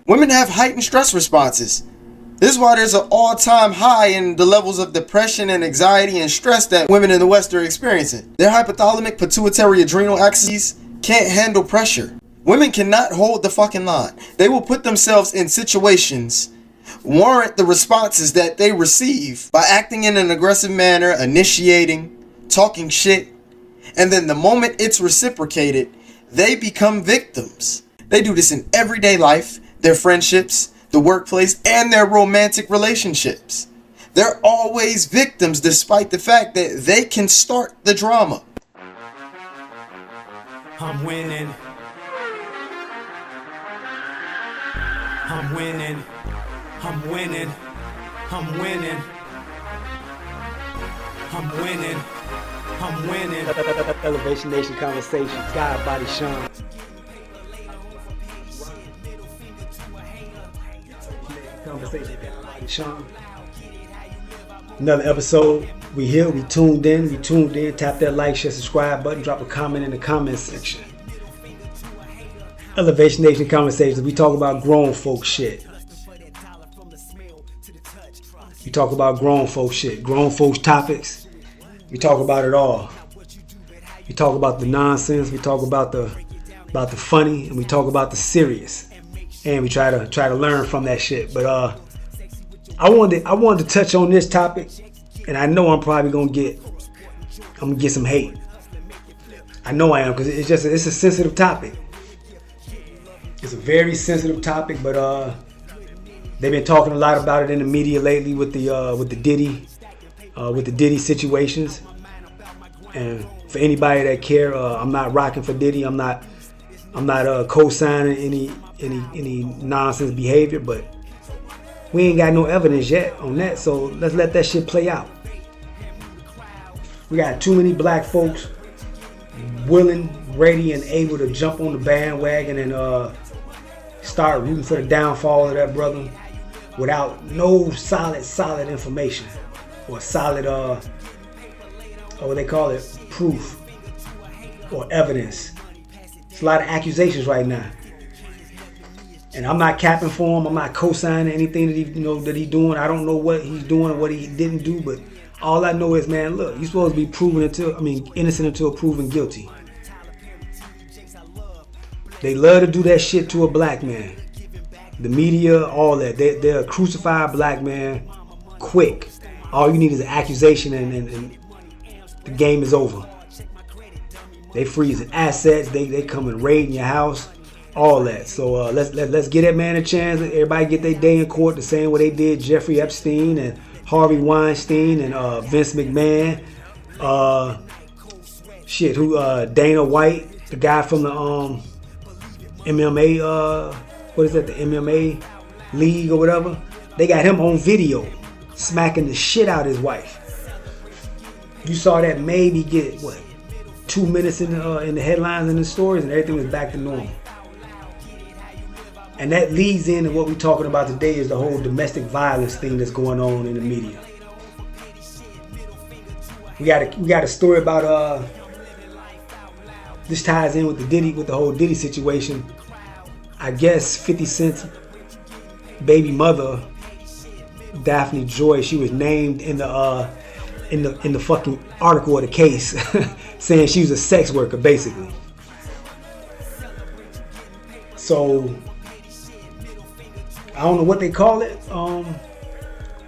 Women have heightened stress responses. This is why there's an all-time high in the levels of depression and anxiety and stress that women in the West are experiencing. Their hypothalamic pituitary adrenal axes can't handle pressure. Women cannot hold the fucking line. They will put themselves in situations, warrant the responses that they receive by acting in an aggressive manner, initiating, talking shit, and then the moment it's reciprocated, they become victims. They do this in everyday life, their friendships, the workplace, and their romantic relationships. They're always victims despite the fact that they can start the drama. I'm winning. I'm winning. I'm winning. I'm winning. I'm winning. I'm winning. Elevation Nation Conversations, God Body Sean. Conversation, God Body Sean. Another episode. We here, we tuned in. Tap that like, share, subscribe button, drop a comment in the comment section. Elevation Nation Conversations, we talk about grown folk shit. We talk about grown folk shit, grown folks topics. We talk about it all. We talk about the nonsense. We talk about the funny, and we talk about the serious. And we try to learn from that shit. But I wanted to touch on this topic, and I know I'm probably gonna get some hate. I know I am, because it's a sensitive topic. It's a very sensitive topic, but they've been talking a lot about it in the media lately with the Diddy situations. And for anybody that care, I'm not rocking for Diddy. I'm not co-signing any nonsense behavior, but we ain't got no evidence yet on that, so let's let that shit play out. We got too many black folks willing, ready, and able to jump on the bandwagon and start rooting for the downfall of that brother without no solid information or solid what they call it, proof or evidence. It's a lot of accusations right now, and I'm not capping for him. I'm not co-signing anything that he's doing. I don't know what he's doing or what he didn't do, but all I know is, man, look, you're supposed to be innocent until proven guilty. They love to do that shit to a black man. The media, all that. They'll crucify a black man quick. All you need is an accusation and the game is over. They freezing assets. They come and raiding your house. All that. So let's get that man a chance. Everybody get their day in court the same way they did Jeffrey Epstein and Harvey Weinstein and Vince McMahon. Dana White, the guy from the MMA, the MMA league or whatever. They got him on video smacking the shit out of his wife. You saw that maybe get 2 minutes in the headlines and the stories, and everything was back to normal. And that leads into what we're talking about today, is the whole domestic violence thing that's going on in the media. We got a story about this ties in with the whole Diddy situation. I guess 50 Cent's baby mother, Daphne Joy, she was named in the fucking article of the case, saying she was a sex worker, basically. So I don't know what they call it,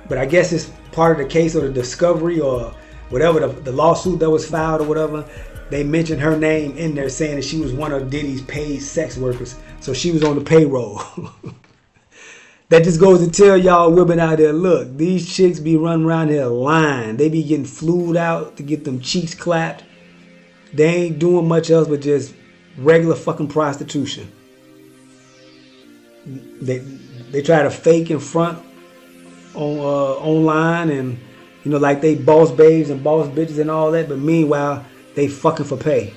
but I guess it's part of the case or the discovery or whatever, the lawsuit that was filed or whatever. They mentioned her name in there, saying that she was one of Diddy's paid sex workers. So she was on the payroll. That just goes to tell y'all women out there, look, these chicks be running around here lying. They be getting flued out to get them cheeks clapped. They ain't doing much else but just regular fucking prostitution. They try to fake in front online and like they boss babes and boss bitches and all that, but meanwhile they fucking for pay.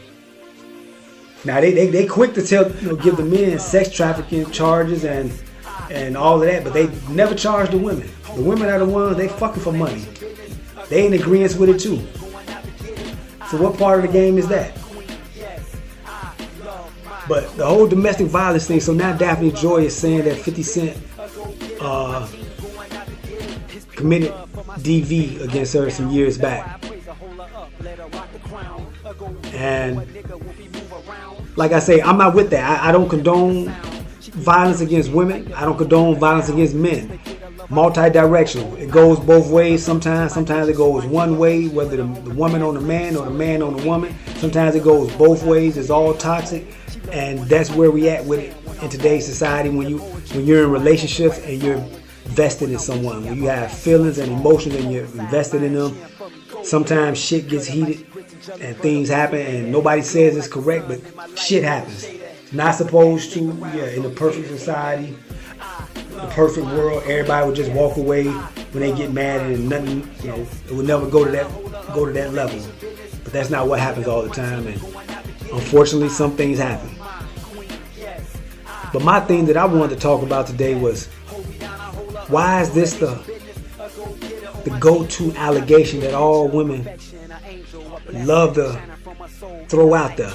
Now they quick to tell give the men sex trafficking charges and all of that, but they never charge the women. The women are the ones they fucking for money. They in agreement with it too. So what part of the game is that? But the whole domestic violence thing, so now Daphne Joy is saying that 50 Cent committed DV against her some years back. And like I say, I'm not with that. I don't condone violence against women. I don't condone violence against men. Multi-directional. It goes both ways sometimes. Sometimes it goes one way, whether the woman on the man or the man on the woman. Sometimes it goes both ways. It's all toxic. And that's where we at with it in today's society when you're in relationships and you're vested in someone. When you have feelings and emotions and you're invested in them, sometimes shit gets heated and things happen and nobody says it's correct, but shit happens. It's not supposed to. Yeah, in the perfect society, the perfect world, everybody would just walk away when they get mad and nothing, it would never go to that level. But that's not what happens all the time, and unfortunately some things happen. But my thing that I wanted to talk about today was, why is this the go-to allegation that all women love to throw out there?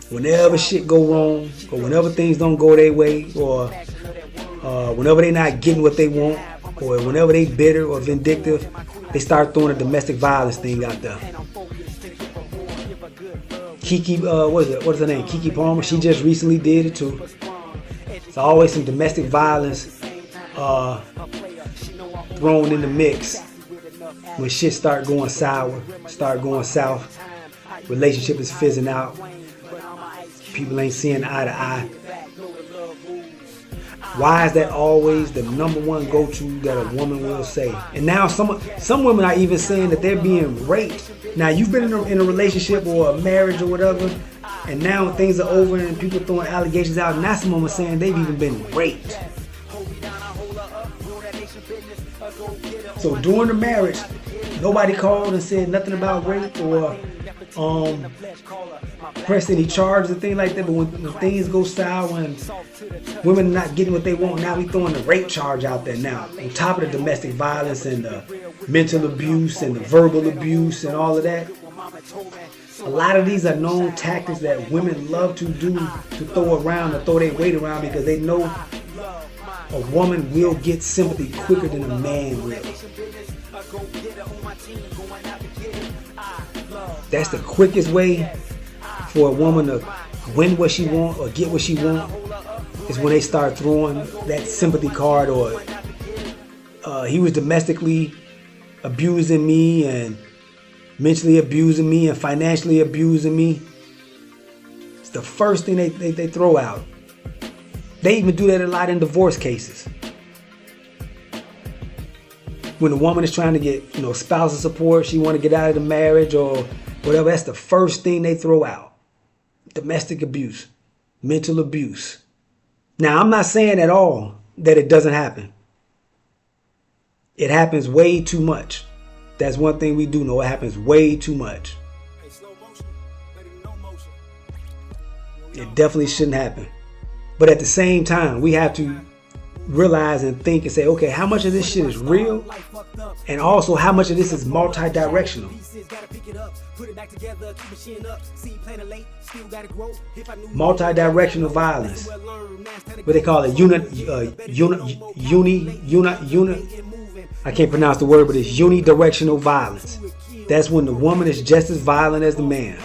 Whenever shit go wrong, or whenever things don't go their way, or whenever they not getting what they want, or whenever they bitter or vindictive, they start throwing a domestic violence thing out there. Kiki, what is her name? Kiki Palmer. She just recently did it too. It's always some domestic violence thrown in the mix when shit start going sour, start going south. Relationship is fizzing out. People ain't seeing eye to eye. Why is that always the number one go-to that a woman will say? And now some women are even saying that they're being raped. Now you've been in a relationship or a marriage or whatever, and now things are over and people throwing allegations out. Now some women saying they've even been raped. So during the marriage, nobody called and said nothing about rape or pressed any charges and things like that. But when things go sour and women are not getting what they want, now we throwing the rape charge out there now. On top of the domestic violence and the mental abuse and the verbal abuse and all of that. A lot of these are known tactics that women love to do, to throw around, to throw their weight around, because they know a woman will get sympathy quicker than a man will. That's the quickest way for a woman to win what she want or get what she want, is when they start throwing that sympathy card, or he was domestically abusing me and mentally abusing me and financially abusing me. It's the first thing they throw out. They even do that a lot in divorce cases. When the woman is trying to get, spousal support, she want to get out of the marriage or whatever, that's the first thing they throw out. Domestic abuse, mental abuse. Now, I'm not saying at all that it doesn't happen. It happens way too much. That's one thing we do know. It happens way too much. It definitely shouldn't happen. But at the same time, we have to realize and think and say, okay, how much of this shit is real? And also, how much of this is multi-directional? Multi-directional violence. What they call it, I can't pronounce the word, but it's unidirectional violence. That's when the woman is just as violent as the man.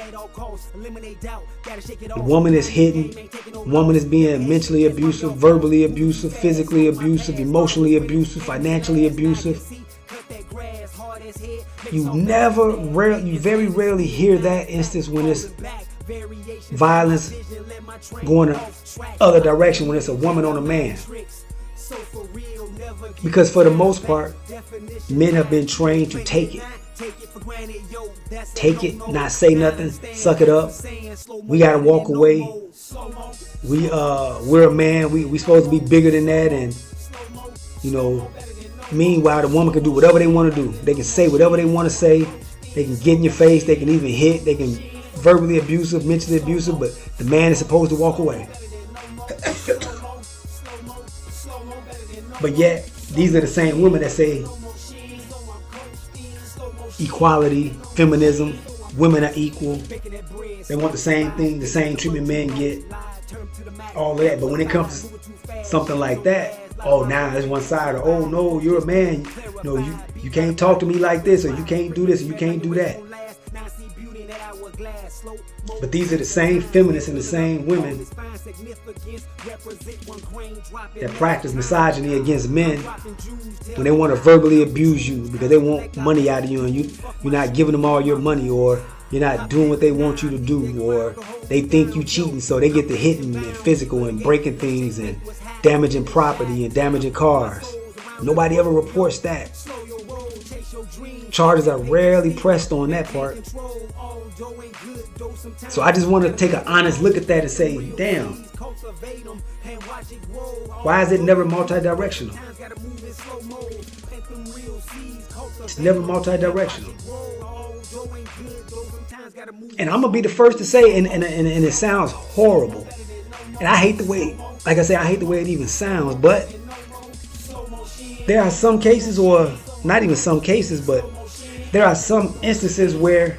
The woman is hitting. The woman is being mentally abusive, verbally abusive, physically abusive, emotionally abusive, financially abusive. You very rarely hear that instance when it's violence going the other direction, when it's a woman on a man. Because for the most part, men have been trained to take it. Take it, not say nothing, suck it up. We gotta walk away. We're a man. We supposed to be bigger than that, and meanwhile the woman can do whatever they want to do. They can say whatever they want to say. They can get in your face. They can even hit. They can verbally abusive, mentally abusive, but the man is supposed to walk away. But yet, these are the same women that say equality, feminism, women are equal. They want the same thing, the same treatment men get. All of that. But when it comes to something like that, oh, now there's one side. Or, oh no, you're a man. No, you can't talk to me like this, or you can't do this, or you can't do that. But these are the same feminists and the same women that practice misogyny against men when they want to verbally abuse you because they want money out of you, and you're not giving them all your money, or you're not doing what they want you to do, or they think you cheating, so they get to hitting and physical and breaking things and damaging property and damaging cars. Nobody ever reports that. Charges are rarely pressed on that part. So I just want to take an honest look at that and say, damn, why is it never multi-directional? It's never multi-directional. And I'm going to be the first to say, and it sounds horrible. And I hate the way, like I say, I hate the way it even sounds, but there are some cases, or not even some cases, but there are some instances where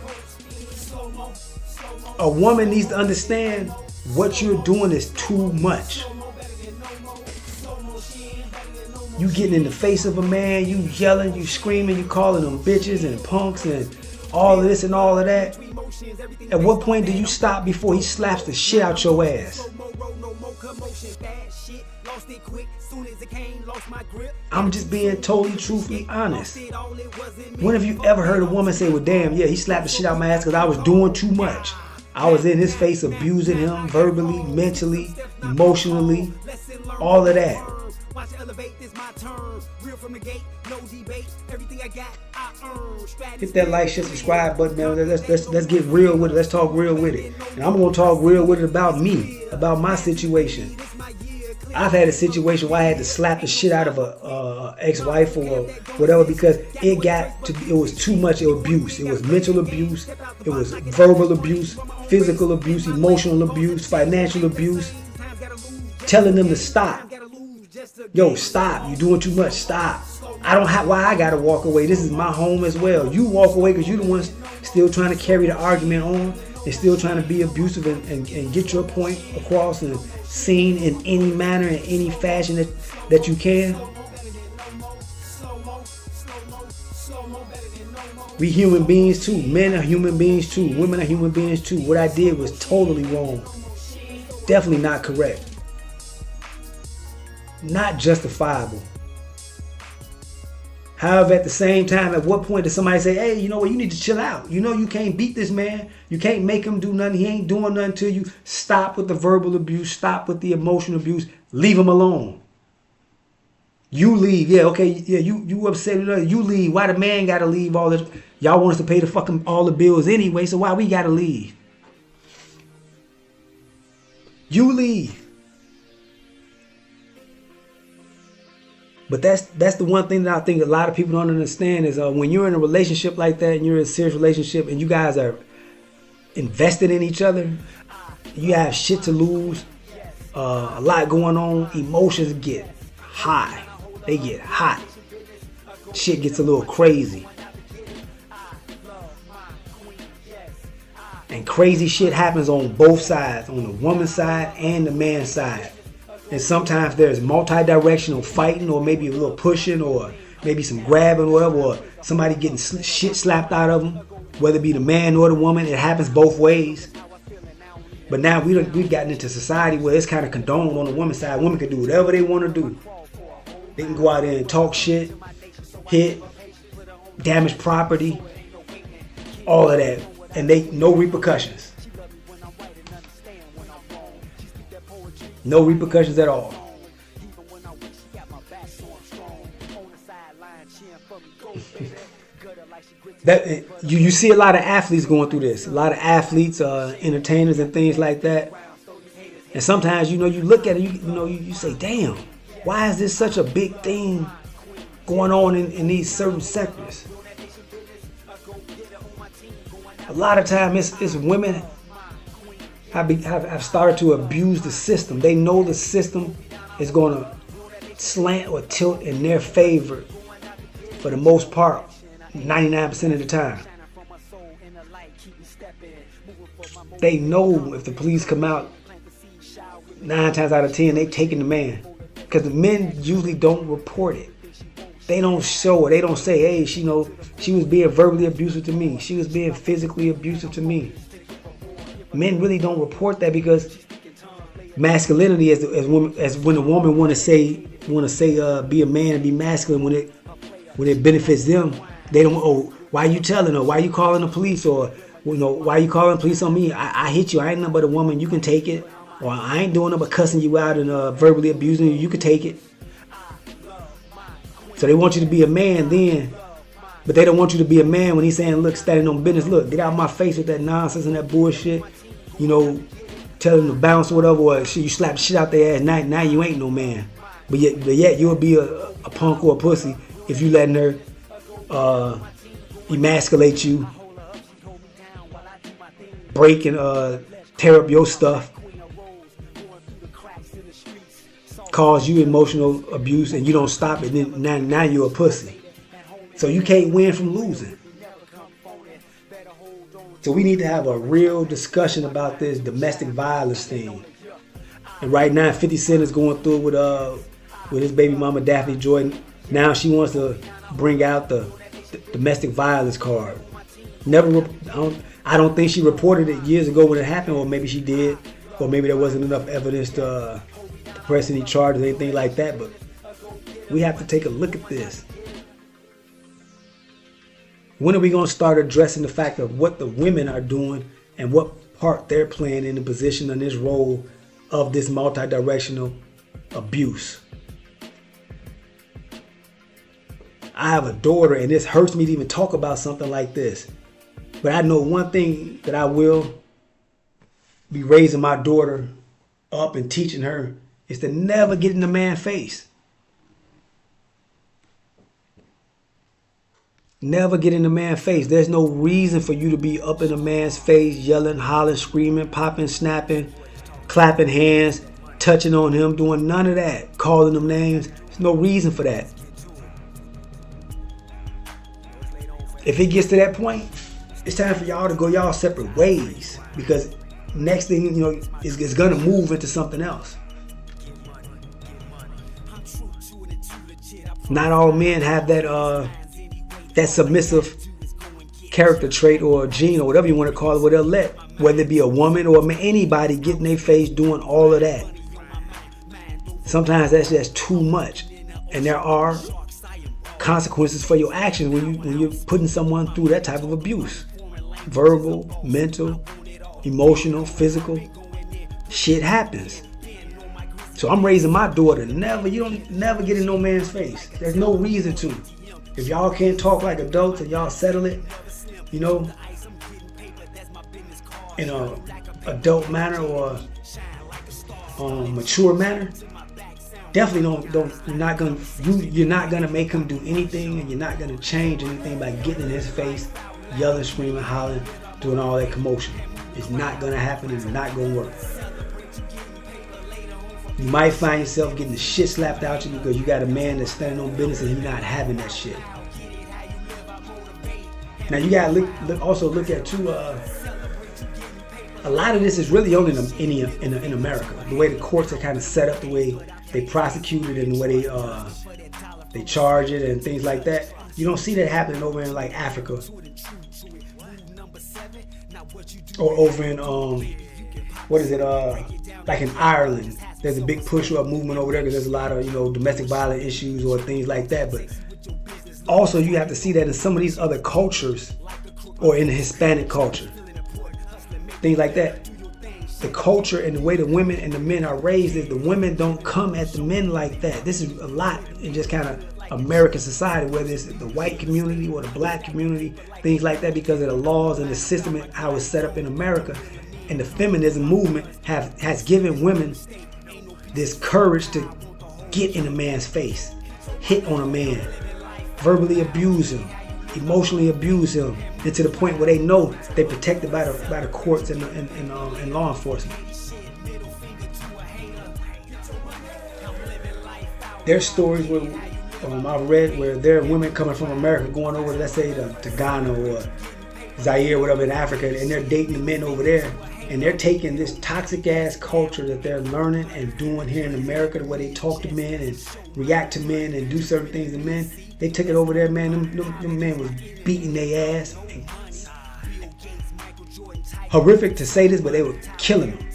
a woman needs to understand what you're doing is too much. You getting in the face of a man, you yelling, you screaming, you calling them bitches and punks and all of this and all of that. At what point do you stop before he slaps the shit out your ass? I'm just being totally truthfully honest. When have you ever heard a woman say, well, damn, yeah, he slapped the shit out my ass because I was doing too much. I was in his face abusing him verbally, mentally, emotionally, all of that. Hit that like, share, subscribe button, man. Let's get real with it. Let's talk real with it. And I'm going to talk real with it about me, about my situation. I've had a situation where I had to slap the shit out of a ex-wife or whatever because it was too much abuse. It was mental abuse, it was verbal abuse, physical abuse, emotional abuse, financial abuse. Telling them to stop. Yo, stop. You're doing too much. Stop. I don't have why I gotta walk away. This is my home as well. You walk away because you're the ones still trying to carry the argument on and still trying to be abusive and get your point across and seen in any manner, in any fashion that you can. We human beings too. Men are human beings too. Women are human beings too. What I did was totally wrong. Definitely not correct. Not justifiable. However, at the same time, at what point does somebody say, hey, you know what, you need to chill out. You know you can't beat this man. You can't make him do nothing. He ain't doing nothing to you. Stop with the verbal abuse. Stop with the emotional abuse. Leave him alone. You leave. Yeah, okay. Yeah, you upset. You leave. Why the man got to leave all this? Y'all want us to pay the fucking all the bills anyway, so why we got to leave? You leave. But that's the one thing that I think a lot of people don't understand is when you're in a relationship like that and you're in a serious relationship and you guys are invested in each other, you have shit to lose, a lot going on, emotions get high. They get hot. Shit gets a little crazy. And crazy shit happens on both sides, on the woman's side and the man's side. And sometimes there's multi-directional fighting, or maybe a little pushing, or maybe some grabbing, or whatever, or somebody getting shit slapped out of them, whether it be the man or the woman. It happens both ways. But now we've gotten into society where it's kind of condoned on the woman's side. Women can do whatever they want to do. They can go out there and talk shit, hit, damage property, all of that, and no repercussions. No repercussions at all. You see a lot of athletes going through this. A lot of athletes, entertainers, and things like that. And sometimes, you look at it, you say, "Damn, why is this such a big thing going on in these certain sectors?" A lot of time, it's women have started to abuse the system. They know the system is going to slant or tilt in their favor for the most part, 99% of the time. they know if the police come out, 9 times out of 10, they taking the man. Because the men usually don't report it. They don't show it. They don't say, hey, she was being verbally abusive to me. She was being physically abusive to me. Men really don't report that because masculinity, as when a woman want to say be a man and be masculine, when it benefits them, they don't. Oh, why you telling her? Why you calling the police? Or why you calling the police on me? I hit you. I ain't nothing but a woman. You can take it. Or I ain't doing nothing but cussing you out and verbally abusing you. You can take it. So they want you to be a man then, but they don't want you to be a man when he's saying, look, standing on business. Look, get out of my face with that nonsense and that bullshit. Tell them to bounce or whatever, or you slap shit out their ass. Now you ain't no man. But yet you'll be a punk or a pussy if you letting her emasculate you, break and tear up your stuff, cause you emotional abuse, and you don't stop it. Then now you're a pussy. So you can't win from losing. So we need to have a real discussion about this domestic violence thing. And right now, 50 Cent is going through with his baby mama Daphne Jordan. Now she wants to bring out the domestic violence card. I don't think she reported it years ago when it happened, or maybe she did, or maybe there wasn't enough evidence to press any charges or anything like that. But we have to take a look at this. When are we going to start addressing the fact of what the women are doing and what part they're playing in the position and this role of this multi-directional abuse? I have a daughter, and this hurts me to even talk about something like this. But I know one thing that I will be raising my daughter up and teaching her is to never get in a man's face. Never get in a man's face. There's no reason for you to be up in a man's face, yelling, hollering, screaming, popping, snapping, clapping hands, touching on him, doing none of that, calling them names. There's no reason for that. If it gets to that point, it's time for y'all to go y'all separate ways, because next thing it's gonna move into something else. Not all men have that submissive character trait or gene or whatever you want to call it, where they'll let, whether it be a woman or anybody, get in their face doing all of that. Sometimes that's just too much, and there are consequences for your actions when you're putting someone through that type of abuse. Verbal, mental, emotional, physical. Shit happens. So I'm raising my daughter. You don't never get in no man's face. There's no reason to. If y'all can't talk like adults and y'all settle it, in a adult manner or mature manner, definitely you're not gonna make him do anything, and you're not gonna change anything by getting in his face, yelling, screaming, hollering, doing all that commotion. It's not gonna happen. It's not gonna work. You might find yourself getting the shit slapped out you because you got a man that's standing on business and he's not having that shit. Now you gotta also look at too. A lot of this is really only in America. The way the courts are kind of set up, the way they prosecute it, and the way they charge it and things like that. You don't see that happening over in like Africa or over in like in Ireland. There's a big push or a movement over there because there's a lot of domestic violence issues or things like that. But also you have to see that in some of these other cultures, or in the Hispanic culture, things like that. The culture and the way the women and the men are raised is the women don't come at the men like that. This is a lot in just kind of American society, whether it's the white community or the black community, things like that, because of the laws and the system and how it's set up in America. And the feminism movement has given women this courage to get in a man's face, hit on a man, verbally abuse him, emotionally abuse him, and to the point where they know they're protected by the courts and law enforcement. There's stories where I've read where there are women coming from America going over, let's say, to Ghana or Zaire, whatever, in Africa, and they're dating the men over there, And they're taking this toxic ass culture that they're learning and doing here in America, the way they talk to men and react to men and do certain things to men. They took it over there, man. Them men was beating their ass. Horrific to say this, but they were killing them.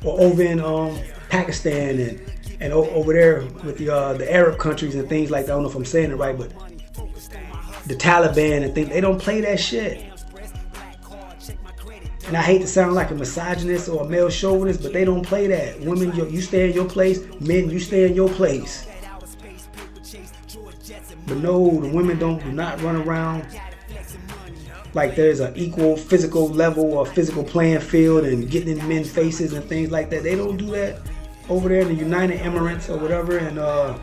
Or over in Pakistan and over there with the Arab countries and things like that. I don't know if I'm saying it right, but the Taliban and things, they don't play that shit. And I hate to sound like a misogynist or a male chauvinist, but they don't play that. Women, you stay in your place. Men, you stay in your place. But no, the women do not run around like there's an equal physical level or physical playing field and getting in men's faces and things like that. They don't do that over there in the United Emirates or whatever, and the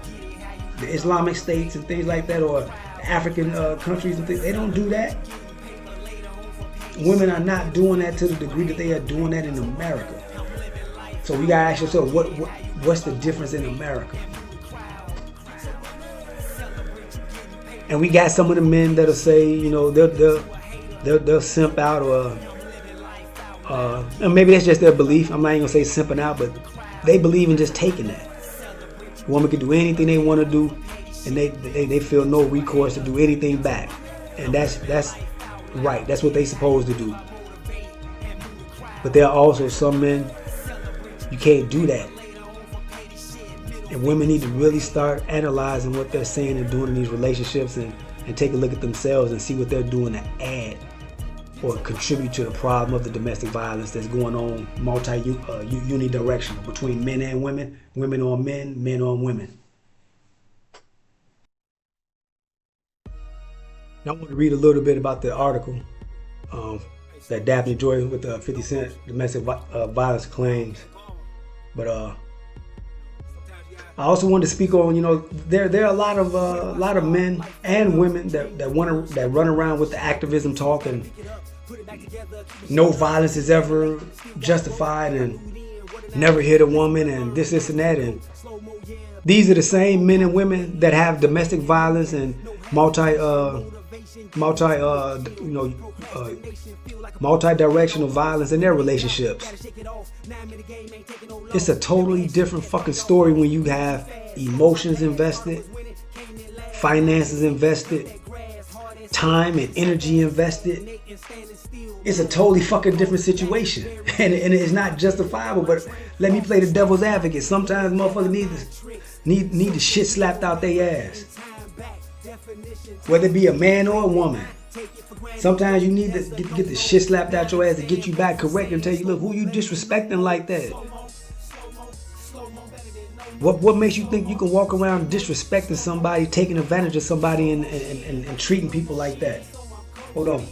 Islamic states and things like that, or the African countries and things. They don't do that. Women are not doing that to the degree that they are doing that in America. So we gotta ask yourself, what's the difference in America? And we got some of the men that'll say, you know, they'll simp out, or and maybe that's just their belief. I'm not even gonna say simping out, but they believe in just taking that. A woman can do anything they want to do, and they feel no recourse to do anything back, and that's right. That's what they supposed to do. But there are also some men, you can't do that. And women need to really start analyzing what they're saying and doing in these relationships, and take a look at themselves and see what they're doing to add or contribute to the problem of the domestic violence that's going on unidirectional between men and women, women on men, men on women. Now I want to read a little bit about the article that Daphne Joy with the 50 Cent domestic violence claims. But I also wanted to speak on, you know, there are a lot of men and women that run around with the activism talk and no violence is ever justified and never hit a woman and this and that, and these are the same men and women that have domestic violence and multi-directional violence in their relationships. It's a totally different fucking story when you have emotions invested, finances invested, time and energy invested. It's a totally fucking different situation, and it's not justifiable. But let me play the devil's advocate. Sometimes motherfuckers need the shit slapped out their ass, whether it be a man or a woman. Sometimes you need to get the shit slapped out your ass to get you back correct and tell you, look, who you disrespecting like that? What makes you think you can walk around disrespecting somebody, taking advantage of somebody, and treating people like that? Hold on.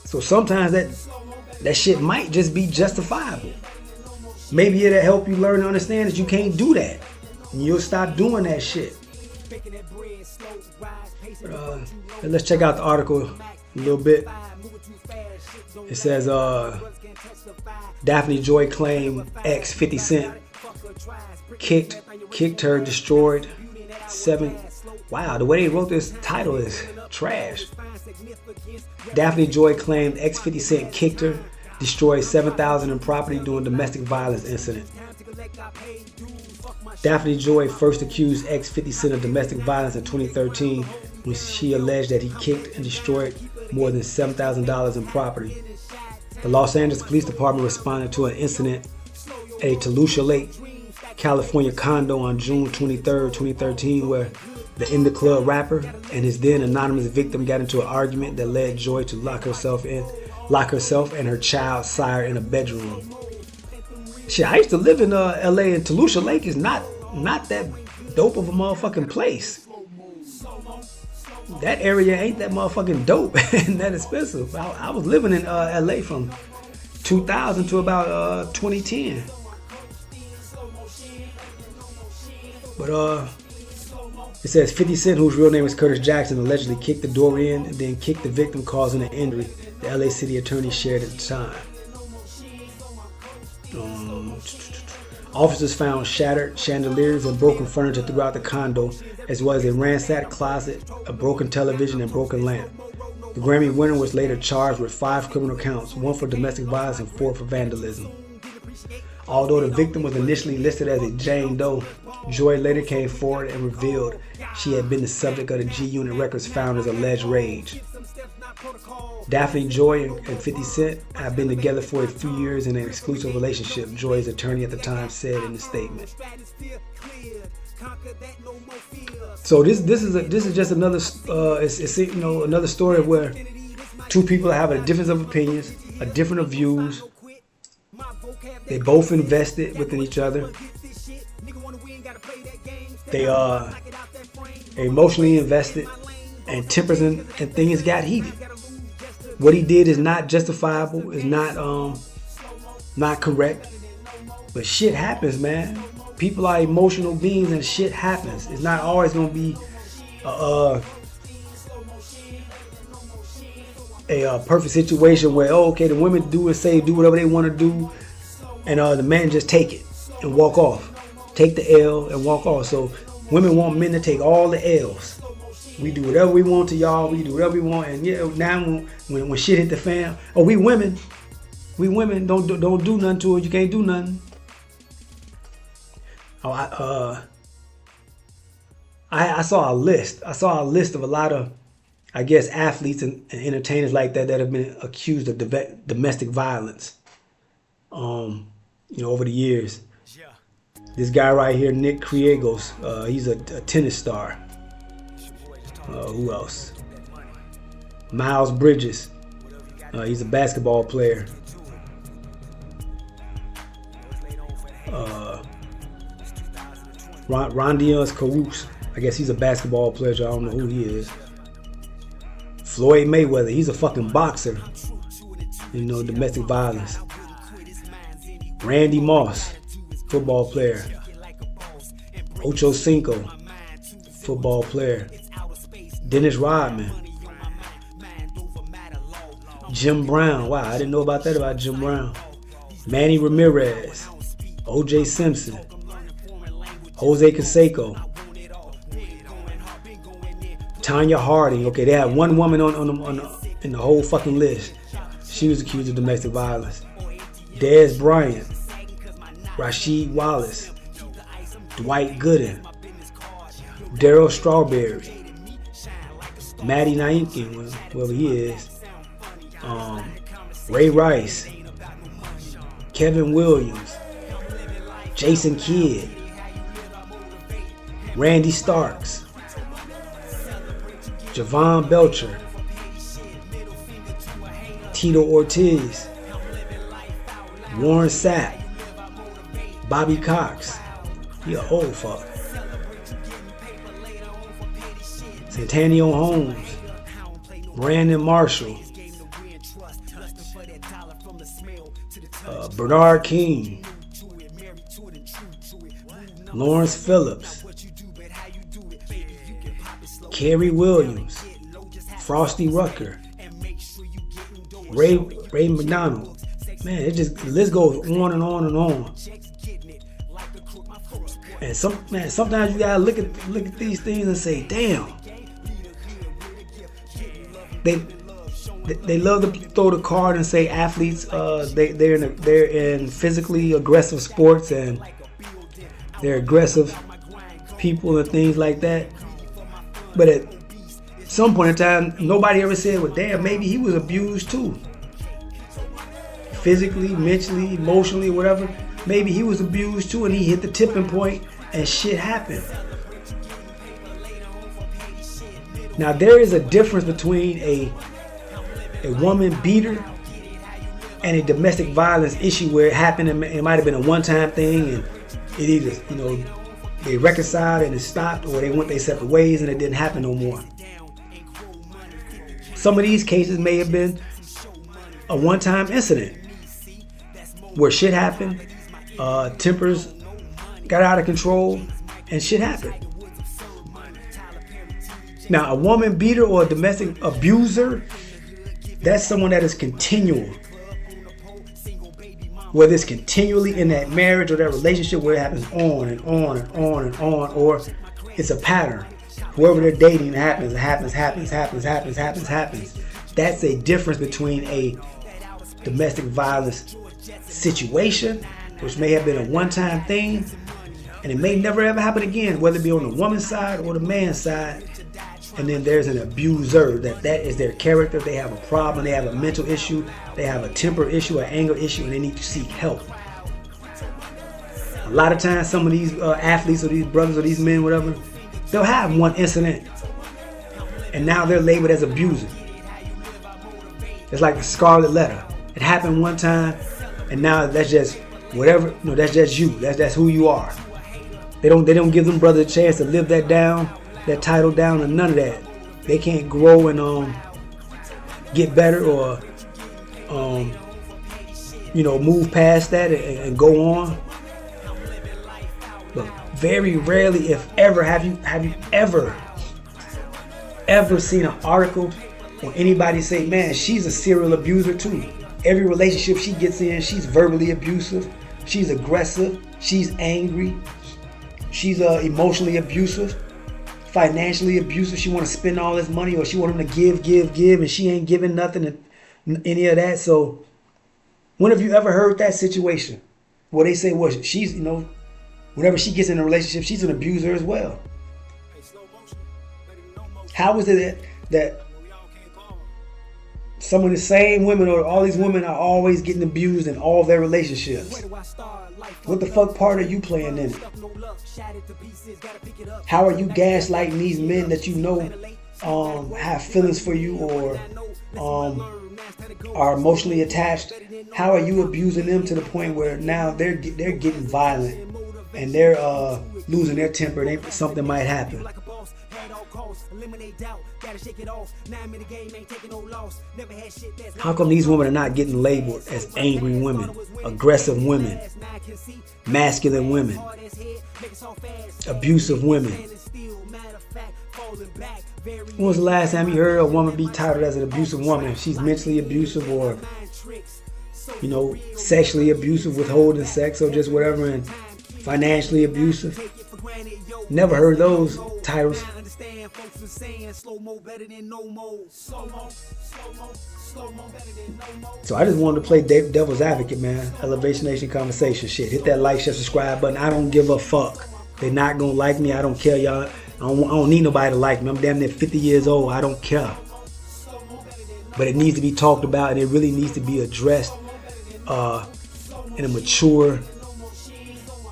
So sometimes that shit might just be justifiable. Maybe it'll help you learn to understand that you can't do that. And you'll stop doing that shit. Let's check out the article a little bit. It says, Daphne Joy claimed ex 50 Cent kicked her, destroyed 7. Wow, the way they wrote this title is trash. Daphne Joy claimed ex 50 Cent kicked her, destroyed $7,000 in property during domestic violence incident. Daphne Joy first accused ex 50 Cent of domestic violence in 2013 when she alleged that he kicked and destroyed more than $7,000 in property. The Los Angeles Police Department responded to an incident at a Toluca Lake, California condo on June 23, 2013, where the In Da Club rapper and his then anonymous victim got into an argument that led Joy to lock herself and her child sire in a bedroom. Shit, I used to live in LA, and Toluca Lake is not that dope of a motherfucking place. That area ain't that motherfucking dope and that expensive. I was living in LA from 2000 to about 2010. But it says 50 Cent, whose real name is Curtis Jackson, allegedly kicked the door in and then kicked the victim, causing an injury. The LA city attorney shared at the time. Officers found shattered chandeliers and broken furniture throughout the condo, as well as a ransacked closet, a broken television, and broken lamp. The Grammy winner was later charged with 5 criminal counts, 1 for domestic violence and 4 for vandalism. Although the victim was initially listed as a Jane Doe, Joy later came forward and revealed she had been the subject of the G-Unit Records founder's alleged rage. Daphne Joy and 50 Cent have been together for a few years in an exclusive relationship, Joy's attorney at the time said in the statement. So this is just another another story where two people have a difference of opinions, a different of views. They both invested within each other. They are emotionally invested, and tempers and things got heated. What he did is not justifiable, is not correct. But shit happens, man. People are emotional beings and shit happens. It's not always gonna be a perfect situation where, oh, okay, the women do whatever they want to do, and the man just take it and walk off. Take the L and walk off. So women want men to take all the L's. We do whatever we want to y'all. We do whatever we want. And yeah, now when shit hit the fan, oh, we women don't do nothing to it. You can't do nothing. Oh, I saw a list. I saw a list of a lot of, I guess, athletes and entertainers like that have been accused of domestic violence. Over the years. This guy right here, Nick Kyrgios, he's a tennis star. Who else? Miles Bridges, he's a basketball player. Rondius Caruso, I guess he's a basketball player. I don't know who he is. Floyd Mayweather, he's a fucking boxer. Domestic violence. Randy Moss, football player. Ocho Cinco, football player. Dennis Rodman. Jim Brown, wow, I didn't know about that about Jim Brown. Manny Ramirez. O.J. Simpson. Jose Canseco. Tanya Harding. Okay, they had one woman in the whole fucking list. She was accused of domestic violence. Dez Bryant. Rasheed Wallace. Dwight Gooden. Daryl Strawberry. Matty Nainkin, whoever he is. Ray Rice. Kevin Williams. Jason Kidd. Randy Starks. Javon Belcher. Tito Ortiz. Warren Sapp. Bobby Cox. He a old fuck. Santonio Holmes. Brandon Marshall. Bernard King. Lawrence Phillips. Kerry Williams. Frosty Rucker. Ray McDonald. Man, the list goes on and on and on. And sometimes you gotta look at these things and say, damn. They love to throw the card and say athletes, they're in physically aggressive sports and they're aggressive people and things like that. But at some point in time, nobody ever said, well, damn, maybe he was abused too. Physically, mentally, emotionally, whatever. Maybe he was abused too and he hit the tipping point and shit happened. Now, there is a difference between a woman beater and a domestic violence issue where it happened and it might have been a one-time thing and it either, they reconciled and it stopped, or they went their separate ways and it didn't happen no more. Some of these cases may have been a one-time incident where shit happened, tempers got out of control, and shit happened. Now, a woman beater or a domestic abuser, that's someone that is continual. whether it's continually in that marriage or that relationship where it happens on and on and on and on, or it's a pattern. Whoever they're dating, it happens. That's a difference between a domestic violence situation, which may have been a one-time thing, and it may never ever happen again, whether it be on the woman's side or the man's side. And then there's an abuser, that is their character. They have a problem, they have a mental issue, they have a temper issue, an anger issue, and they need to seek help. A lot of times, some of these athletes or these brothers or these men, whatever, they'll have one incident, and now they're labeled as abusers. It's like the scarlet letter. It happened one time, and now that's just whatever. No, that's just you. That's who you are. They don't give them brothers a chance to live that down, that title down, and none of that. They can't grow and get better or move past that and go on. But very rarely, if ever, have you ever seen an article or anybody say, man, she's a serial abuser too. Every relationship she gets in, she's verbally abusive, she's aggressive, she's angry, she's emotionally abusive, financially abusive. She want to spend all this money, or she want him to give, and she ain't giving nothing and any of that. So when have you ever heard that situation where they say, well, she's, whenever she gets in a relationship, she's an abuser as well? How is it that some of the same women, or all these women, are always getting abused in all their relationships? What the fuck part are you playing in it? How are you gaslighting these men that you know have feelings for you or are emotionally attached? How are you abusing them to the point where now they're getting violent and they're losing their temper and something might happen? How come these women are not getting labeled as angry women, aggressive women, masculine women, abusive women? When was the last time you heard a woman be titled as an abusive woman? If she's mentally abusive or, sexually abusive, withholding sex or just whatever, and financially abusive. Never heard those titles. So I just wanted to play devil's advocate, man. Elevation Nation Conversation shit. Hit that like, share, subscribe button. I don't give a fuck. They're not gonna like me. I don't care, y'all. I don't need nobody to like me. I'm damn near 50 years old. I don't care. But it needs to be talked about, and it really needs to be addressed in a mature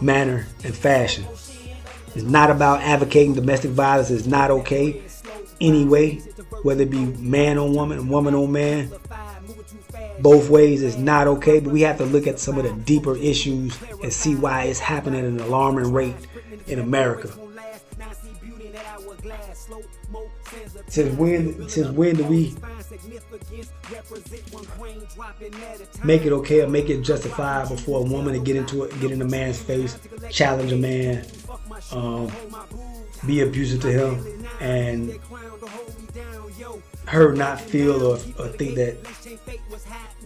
manner and fashion. It's not about advocating domestic violence. It's not okay anyway, whether it be man on woman, woman on man. Both ways is not okay, but we have to look at some of the deeper issues and see why it's happening at an alarming rate in America. Since when do we make it okay or make it justifiable for a woman to get in a man's face, challenge a man, be abusive to him, and her not feel or think that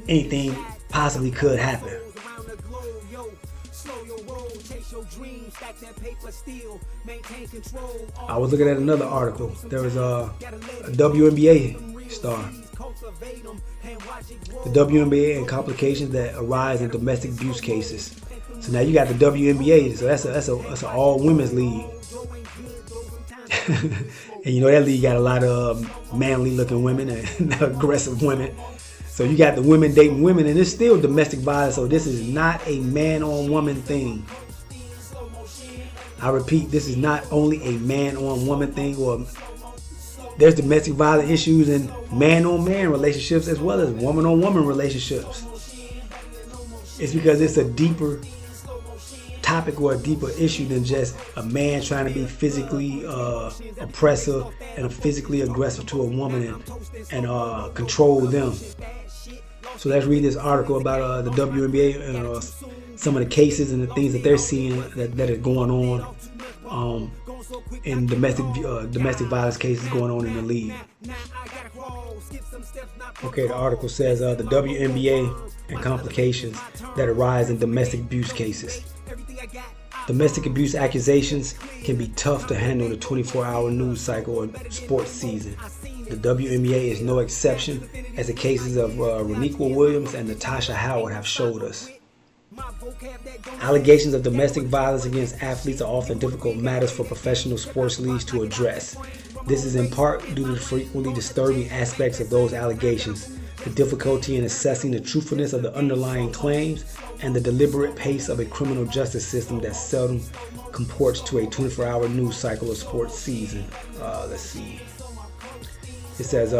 anything possibly could happen? I was looking at another article. There was a WNBA star. The WNBA and complications that arise in domestic abuse cases. So now you got the WNBA, so that's an all women's league. And that league got a lot of manly looking women and aggressive women. So you got the women dating women, and it's still domestic violence. So this is not a man on woman thing. I repeat, this is not only a man on woman thing, or there's domestic violence issues in man on man relationships as well as woman on woman relationships. It's because it's a deeper topic or a deeper issue than just a man trying to be physically oppressive and physically aggressive to a woman and control them. So let's read this article about the WNBA and some of the cases and the things that they're seeing that are going on in domestic violence cases going on in the league. Okay, the article says the WNBA and complications that arise in domestic abuse cases. Domestic abuse accusations can be tough to handle in a 24-hour news cycle or sports season. The WNBA is no exception, as the cases of Roniqua Williams and Natasha Howard have showed us. Allegations of domestic violence against athletes are often difficult matters for professional sports leagues to address. This is in part due to the frequently disturbing aspects of those allegations, the difficulty in assessing the truthfulness of the underlying claims, and the deliberate pace of a criminal justice system that seldom comports to a 24-hour news cycle or sports season. Let's see. It says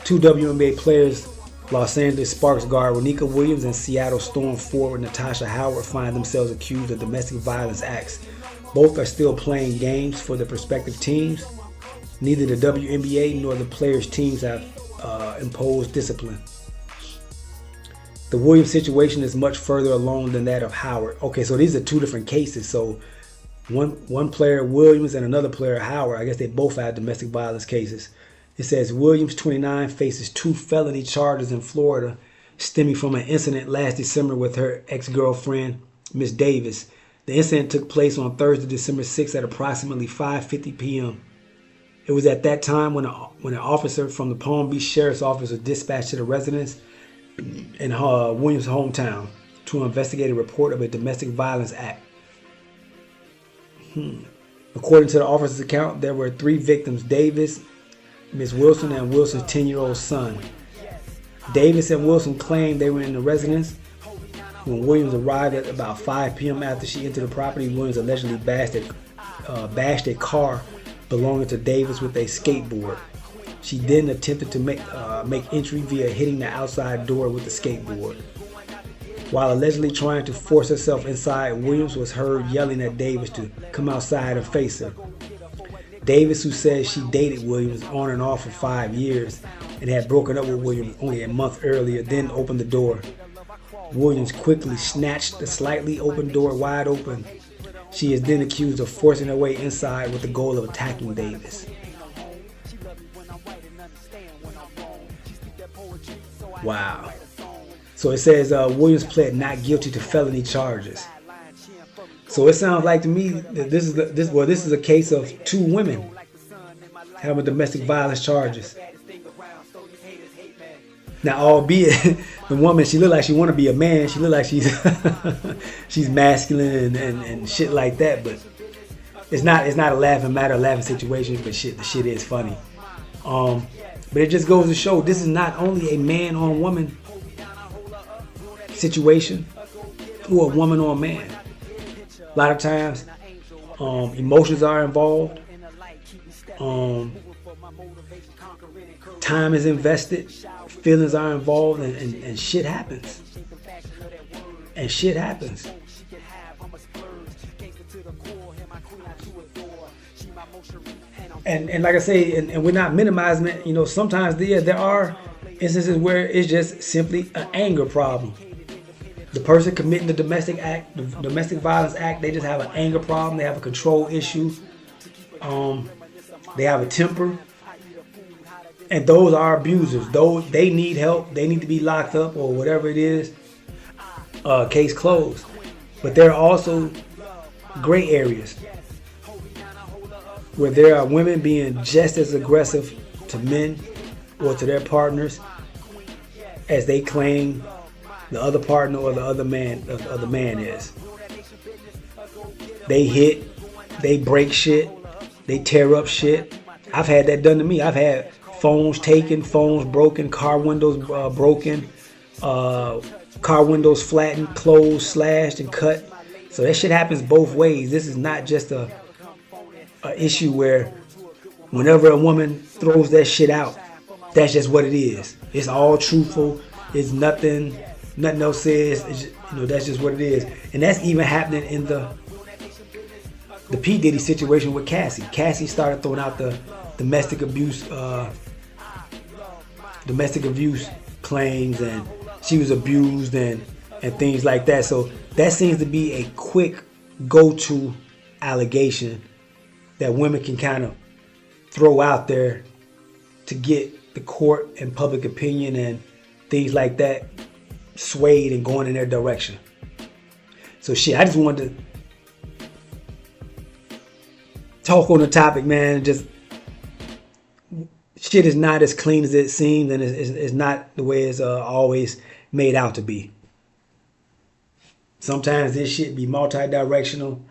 two WNBA players, Los Angeles Sparks guard Roniqua Williams and Seattle Storm forward Natasha Howard, find themselves accused of domestic violence acts. Both are still playing games for their respective teams. Neither the WNBA nor the players' teams have imposed discipline. The Williams situation is much further along than that of Howard. Okay, so these are two different cases. So one player, Williams, and another player, Howard, I guess they both had domestic violence cases. It says Williams, 29, faces 2 felony charges in Florida stemming from an incident last December with her ex-girlfriend, Miss Davis. The incident took place on Thursday, December 6th at approximately 5:50 p.m. It was at that time when an officer from the Palm Beach Sheriff's Office was dispatched to the residence in Williams' hometown to investigate a report of a domestic violence act. According to the officer's account, there were 3 victims: Davis, Miss Wilson, and Wilson's 10-year-old son. Davis and Wilson claimed they were in the residence when Williams arrived at about 5 p.m. After she entered the property. Williams allegedly bashed a car belonging to Davis with a skateboard. She then attempted to make entry via hitting the outside door with the skateboard. While allegedly trying to force herself inside, Williams was heard yelling at Davis to come outside and face her. Davis, who says she dated Williams on and off for 5 years and had broken up with Williams only a month earlier, then opened the door. Williams quickly snatched the slightly open door wide open. She is then accused of forcing her way inside with the goal of attacking Davis. Wow. So it says Williams pled not guilty to felony charges. So it sounds like to me that this is a case of 2 women having domestic violence charges. Now, albeit the woman, she look like she want to be a man. She look like she's she's masculine and shit like that. But it's not a laughing matter, laughing situation. But the shit is funny. But it just goes to show this is not only a man on woman situation or a woman on man. A lot of times, emotions are involved. Time is invested. Feelings are involved, and shit happens. And shit happens. And like I say, and we're not minimizing it. You know, sometimes there are instances where it's just simply an anger problem. The person committing the domestic violence act, they just have an anger problem. They have a control issue. They have a temper. And those are abusers. Those, they need help. They need to be locked up or whatever it is. Case closed. But there are also gray areas where there are women being just as aggressive to men or to their partners as they claim the other partner or the other man is. They hit, they break shit, they tear up shit. I've had that done to me. I've had phones taken, phones broken, car windows broken, car windows flattened, closed, slashed, and cut. So that shit happens both ways. This is not just a issue where whenever a woman throws that shit out, that's just what it is. It's all truthful. It's nothing else says. It's just, that's just what it is. And that's even happening in the P. Diddy situation with Cassie. Cassie started throwing out the domestic abuse claims, and she was abused and things like that. So that seems to be a quick go-to allegation that women can kind of throw out there to get the court and public opinion and things like that swayed and going in their direction. So shit, I just wanted to talk on the topic, man. Just shit is not as clean as it seems, and it's not the way it's always made out to be. Sometimes this shit be multi-directional.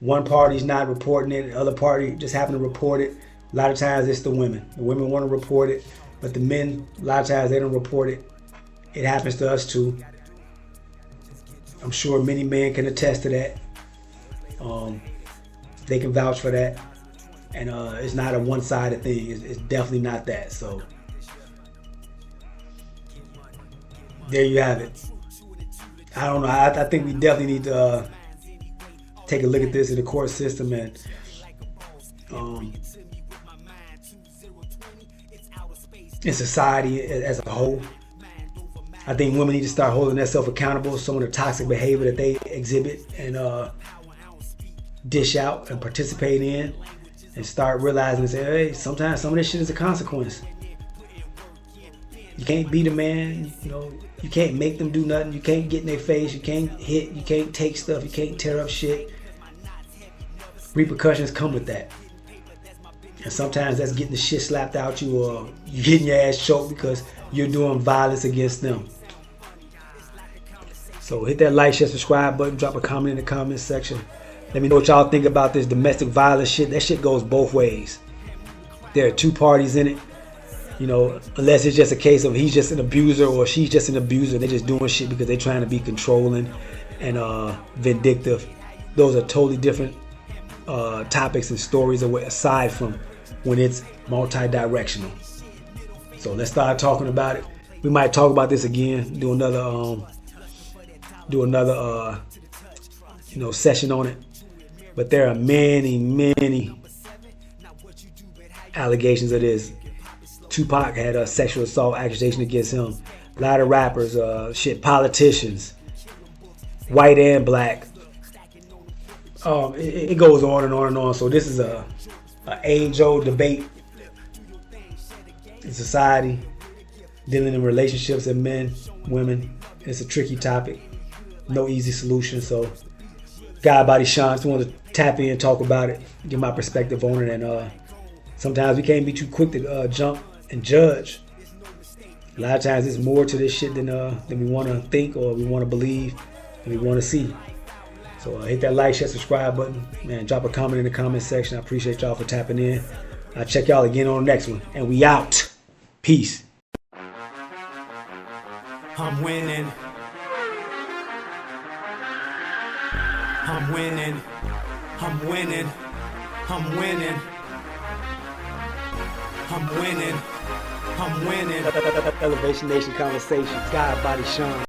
One party's not reporting it, the other party just happen to report it. A lot of times it's the women. The women want to report it, but the men, a lot of times they don't report it. It happens to us too. I'm sure many men can attest to that. They can vouch for that. And it's not a one-sided thing. It's definitely not that. So there you have it. I don't know. I think we definitely need to take a look at this in the court system and in society as a whole. I think women need to start holding themselves accountable for some of the toxic behavior that they exhibit and dish out and participate in, and start realizing and say, hey, sometimes some of this shit is a consequence. You can't beat a man, you know, you can't make them do nothing, you can't get in their face, you can't hit, you can't take stuff, you can't tear up shit. Repercussions come with that. And sometimes that's getting the shit slapped out you, or you getting your ass choked because you're doing violence against them. So hit that like, share, subscribe button, drop a comment in the comment section. Let me know what y'all think about this domestic violence shit. That shit goes both ways. There are two parties in it. You know, unless it's just a case of he's just an abuser or she's just an abuser. They're just doing shit because they're trying to be controlling and vindictive. Those are totally different topics and stories aside from when it's multi-directional. So let's start talking about it. We might talk about this again, do another session on it. But there are many allegations of this. Tupac had a sexual assault accusation against him. A lot of rappers, politicians, white and black. It goes on and on and on. So this is a age-old debate in society, dealing in relationships of men, women. It's a tricky topic. No easy solution. So God Body Sean, just wanted to tap in and talk about it, give my perspective on it. And sometimes we can't be too quick to jump and judge. A lot of times there's more to this shit than we want to think or we want to believe and we want to see. So hit that like, share, subscribe button. Man, drop a comment in the comment section. I appreciate y'all for tapping in. I'll check y'all again on the next one. And we out. Peace. I'm winning. I'm winning. I'm winning. I'm winning. I'm winning. I'm winning. Elevation Nation Conversations. God Body Sean.